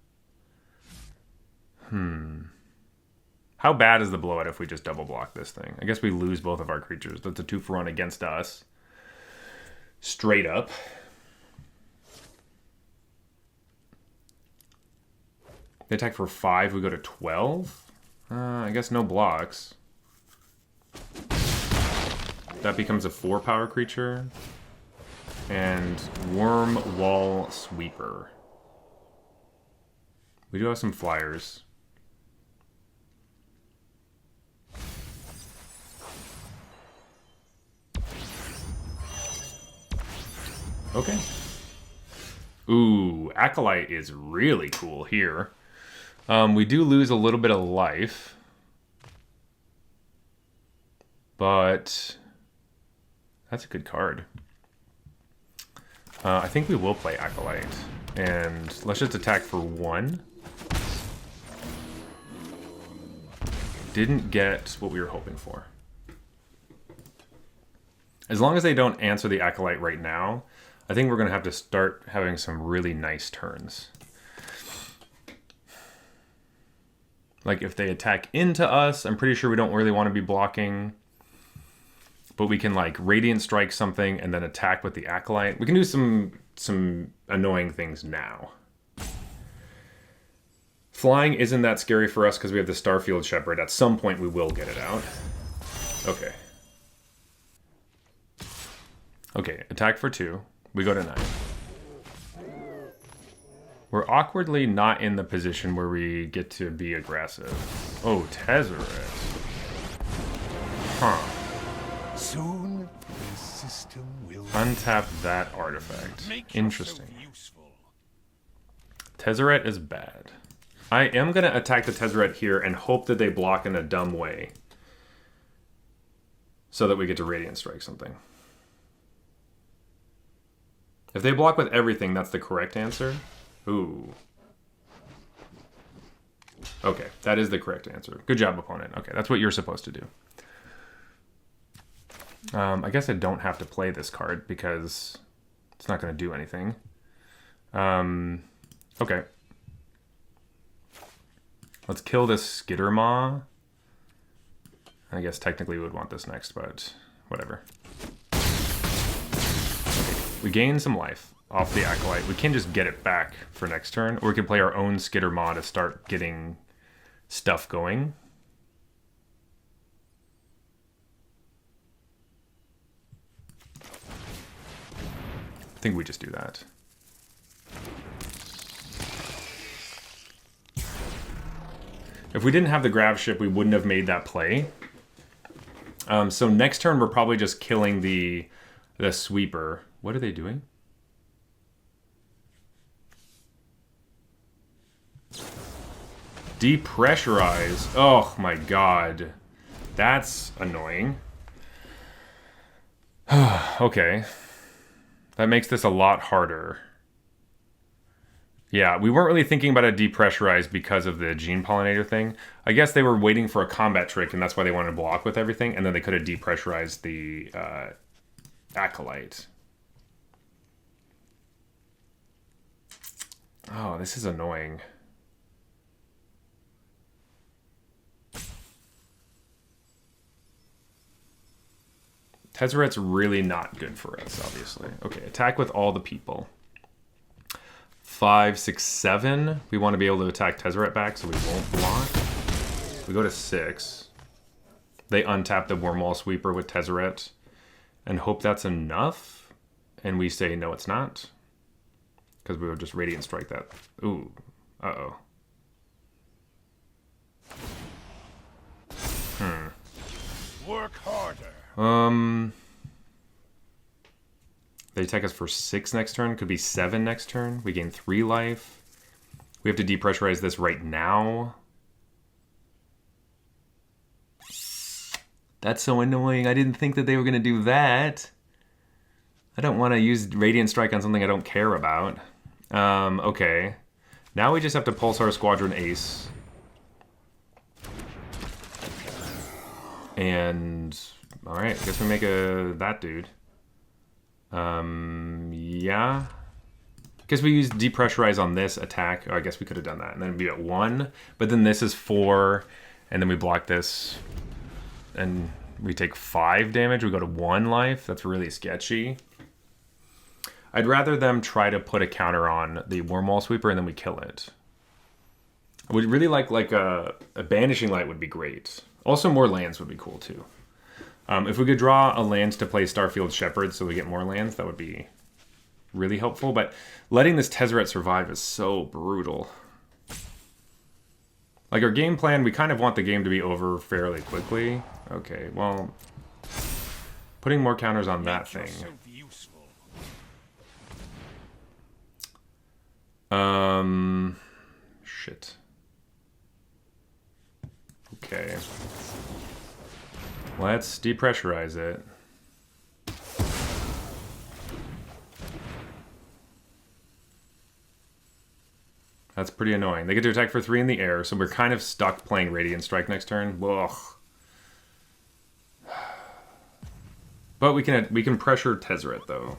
How bad is the blowout if we just double block this thing? I guess we lose both of our creatures. That's a 2-for-1 against us. Straight up. They attack for 5, we go to 12. I guess no blocks. That becomes a 4-power creature. And Worm Wall Sweeper. We do have some flyers. Okay. Ooh, Acolyte is really cool here. We do lose a little bit of life. But that's a good card. I think we will play Acolyte. And let's just attack for 1. Didn't get what we were hoping for. As long as they don't answer the Acolyte right now, I think we're going to have to start having some really nice turns. Like if they attack into us, I'm pretty sure we don't really want to be blocking. But we can like Radiant Strike something and then attack with the Acolyte. We can do some annoying things now. Flying isn't that scary for us because we have the Starfield Shepherd. At some point we will get it out. Okay. Okay, attack for 2. We go to 9. We're awkwardly not in the position where we get to be aggressive. Oh, Tezzeret. Huh. Soon the system will Untap that artifact. Interesting. Tezzeret is bad. I am going to attack the Tezzeret here and hope that they block in a dumb way. So that we get to Radiant Strike something. If they block with everything, that's the correct answer. Ooh. Okay, that is the correct answer. Good job, opponent. Okay, that's what you're supposed to do. I guess I don't have to play this card because it's not going to do anything. Okay. Let's kill this Skittermaw. I guess technically we would want this next, but whatever. We gain some life off the Acolyte. We can just get it back for next turn, or we can play our own Skittermaw to start getting stuff going. I think we just do that. If we didn't have the grab ship, we wouldn't have made that play. So next turn, we're probably just killing the sweeper. What are they doing? Depressurize. Oh my god. That's annoying. Okay. That makes this a lot harder. Yeah, we weren't really thinking about a depressurize because of the gene pollinator thing. I guess they were waiting for a combat trick, and that's why they wanted to block with everything, and then they could have depressurized the acolyte. Oh, this is annoying. Tezzeret's really not good for us, obviously. Okay, attack with all the people. 5, 6, 7. We want to be able to attack Tezzeret back, so we won't block. We go to 6. They untap the Wormwall Sweeper with Tezzeret and hope that's enough. And we say, no, it's not. Because we would just Radiant Strike that. Ooh. Uh-oh. Work harder. They attack us for 6 next turn. Could be 7 next turn. We gain 3 life. We have to depressurize this right now. That's so annoying. I didn't think that they were going to do that. I don't want to use Radiant Strike on something I don't care about. Okay. Now we just have to Pulsar Squadron Ace. And... Alright, I guess we make that dude. Yeah. Guess we use depressurize on this attack. Oh, I guess we could have done that. And then it'd be at 1. But then this is 4. And then we block this. And we take 5 damage. We go to 1 life. That's really sketchy. I'd rather them try to put a counter on the Wormwall Sweeper and then we kill it. I would really like a Banishing Light would be great. Also, more lands would be cool too. If we could draw a land to play Starfield Shepherd so we get more lands, that would be really helpful. But letting this Tezzeret survive is so brutal. Like, our game plan, we kind of want the game to be over fairly quickly. Okay, well, putting more counters on that thing. Shit. Okay. Let's depressurize it. That's pretty annoying. They get to attack for 3 in the air, so we're kind of stuck playing Radiant Strike next turn. Ugh. But we can pressure Tezzeret though.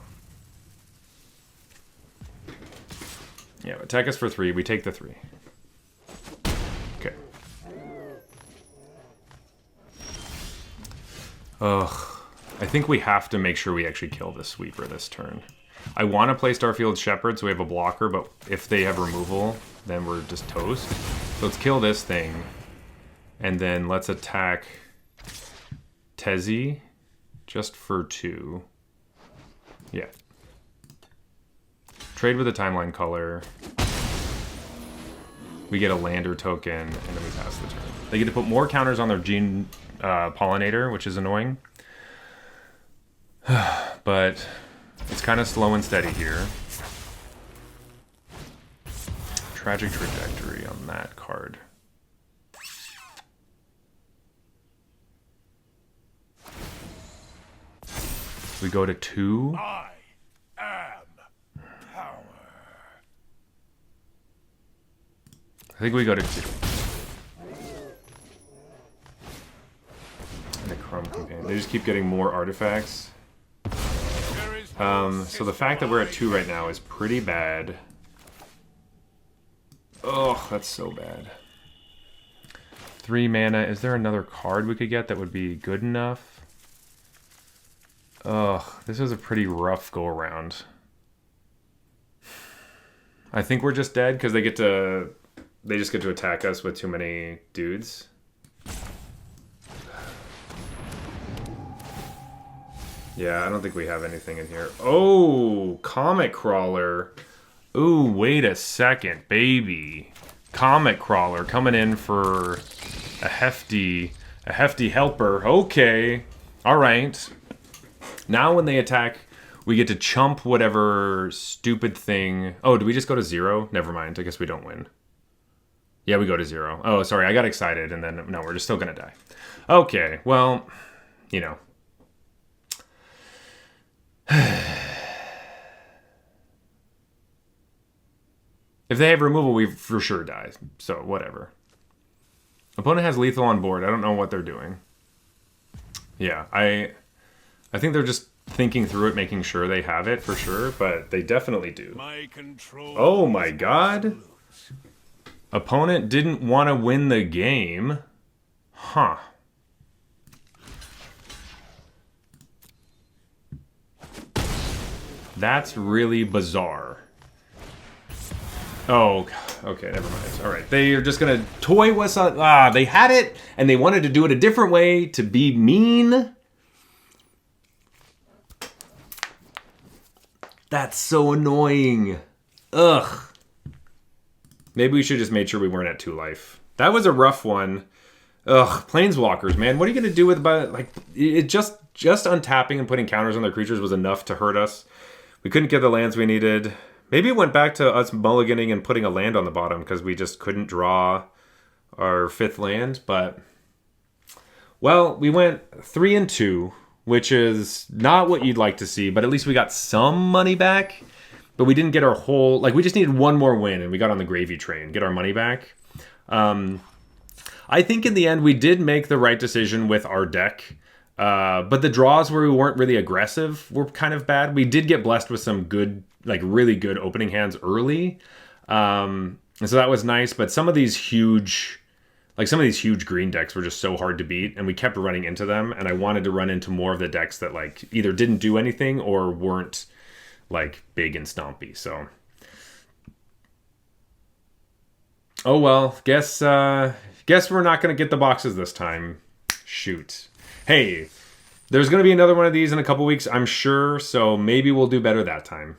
Yeah, attack us for 3. We take the 3. Okay. Ugh. I think we have to make sure we actually kill this Sweeper this turn. I want to play Starfield Shepherd so we have a blocker, but if they have removal, then we're just toast. So let's kill this thing. And then let's attack Tezzy just for 2. Yeah. Trade with a timeline color. We get a lander token, and then we pass the turn. They get to put more counters on their gene pollinator, which is annoying. But it's kind of slow and steady here. Tragic Trajectory on that card. We go to 2. I am power. I think we go to 2. And a Crumb Companion. They just keep getting more artifacts. So the fact that we're at 2 right now is pretty bad. Oh, that's so bad. 3 mana. Is there another card we could get that would be good enough? Ugh, this was a pretty rough go-around. I think we're just dead because they just get to attack us with too many dudes. Yeah, I don't think we have anything in here. Oh, Comet Crawler. Ooh, wait a second, baby. Comet Crawler coming in for a hefty helper. Okay. All right. Now when they attack, we get to chump whatever stupid thing. Oh, do we just go to 0? Never mind. I guess we don't win. Yeah, we go to 0. Oh, sorry. I got excited, and then, no, we're just still going to die. Okay, well, you know. If they have removal, we for sure die. So, whatever. Opponent has lethal on board. I don't know what they're doing. Yeah, I think they're just thinking through it, making sure they have it for sure, but they definitely do. My control. Oh my god. Opponent didn't want to win the game. Huh. That's really bizarre. Oh, okay, never mind. All right, they are just gonna toy us on. They had it, and they wanted to do it a different way to be mean. That's so annoying. Ugh. Maybe we should just made sure we weren't at 2 life. That was a rough one. Ugh, Planeswalkers, man. What are you gonna do with about like it? Just untapping and putting counters on their creatures was enough to hurt us. We couldn't get the lands we needed. Maybe it went back to us mulliganing and putting a land on the bottom because we just couldn't draw our 5th land. But, well, we went 3 and 2, which is not what you'd like to see. But at least we got some money back. But we didn't get our whole... Like, we just needed one more win, and we got on the gravy train. Get our money back. I think in the end, we did make the right decision with our deck. But the draws where we weren't really aggressive were kind of bad. We did get blessed with some good... like really good opening hands early. And so that was nice, but some of these huge green decks were just so hard to beat, and we kept running into them, and I wanted to run into more of the decks that like either didn't do anything or weren't like big and stompy. So oh well, guess we're not gonna get the boxes this time. Shoot. Hey, there's gonna be another one of these in a couple weeks, I'm sure, so maybe we'll do better that time.